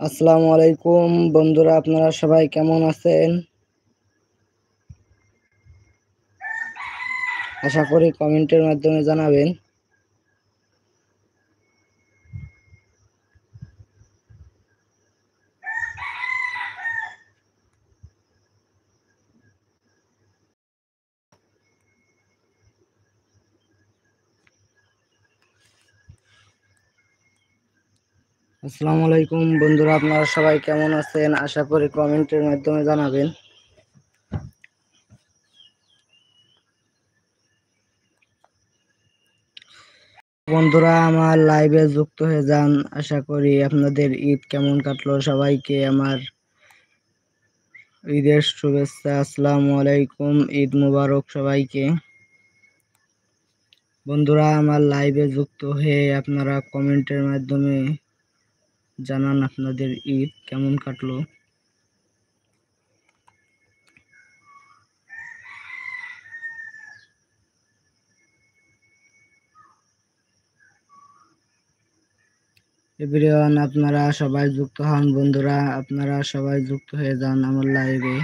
আসসালামু আলাইকুম বন্ধুরা, আপনারা সবাই কেমন আছেন? আশা করি কমেন্টের মাধ্যমে জানাবেন। আসসালামু আলাইকুম বন্ধুরা, আপনারা সবাই কেমন আছেন? আশা করি কমেন্টের মাধ্যমে জানাবেন। বন্ধুরা, আমার লাইভে যুক্ত হয়ে যান। আশা করি আপনাদের ঈদ কেমন কাটলো। সবাইকে আমার ঈদের শুভেচ্ছা। আসসালামু আলাইকুম, ঈদ মুবারক সবাইকে। বন্ধুরা, আমার লাইভে যুক্ত হয়ে আপনারা কমেন্টের মাধ্যমে জানান আপনাদের ঈদ কেমন কাটলো। এভরিওয়ান, আপনারা সবাই যুক্ত হন। বন্ধুরা, আপনারা সবাই যুক্ত হয়ে যান আমার লাইভে।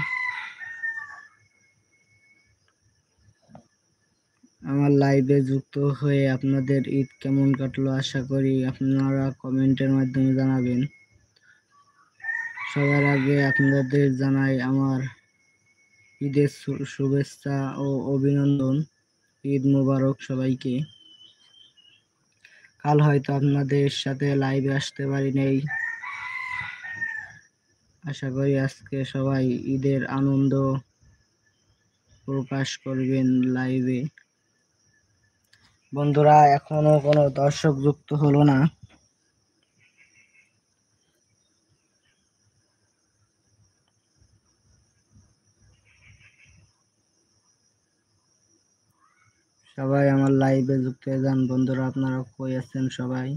আমার লাইভে যুক্ত হয়ে আপনাদের ঈদ কেমন কাটলো আশা করি আপনারা কমেন্টের মাধ্যমে জানাবেন। সবার আগে আপনাদের জানাই আমার ঈদের শুভেচ্ছা ও অভিনন্দন। ঈদ মোবারক সবাইকে। কাল হয়তো আপনাদের সাথে লাইভে আসতে পারি নাই। আশা করি আজকে সবাই ঈদের আনন্দ প্রকাশ করবেন লাইভে। বন্ধুরা, এখনো কোনো দর্শক যুক্ত হলো না। সবাই আমার লাইভে যুক্ত হয়ে যান। বন্ধুরা, আপনারা কই আছেন সবাই?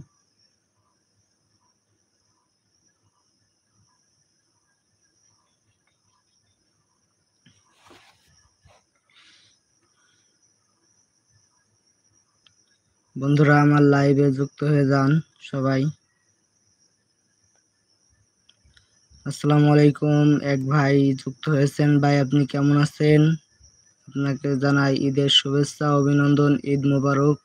বন্ধুরা, আমার লাইভে যুক্ত হয়ে যান সবাই। আসসালামু আলাইকুম, এক ভাই যুক্ত হয়েছেন। ভাই, আপনি কেমন আছেন? আপনাকে জানাই ঈদের শুভেচ্ছা অভিনন্দন, ঈদ মোবারক।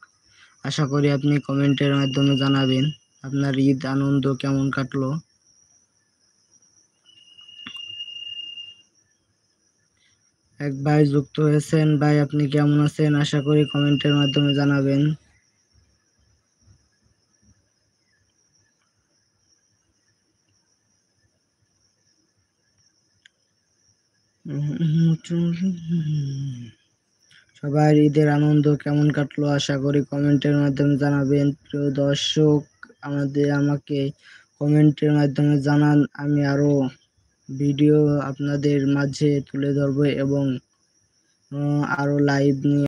আশা করি আপনি কমেন্টের মাধ্যমে জানাবেন আপনার ঈদ আনন্দ কেমন কাটলো। এক ভাই যুক্ত হয়েছেন। ভাই, আপনি কেমন আছেন? আশা করি কমেন্টের মাধ্যমে জানাবেন। সবার ঈদের আনন্দ কেমন কাটলো আশা করি কমেন্টের মাধ্যমে জানাবেন। প্রিয় দর্শক, আমাকে কমেন্টের মাধ্যমে জানান, আমি আরো ভিডিও আপনাদের মাঝে তুলে ধরবো এবং আরো লাইভ নিয়ে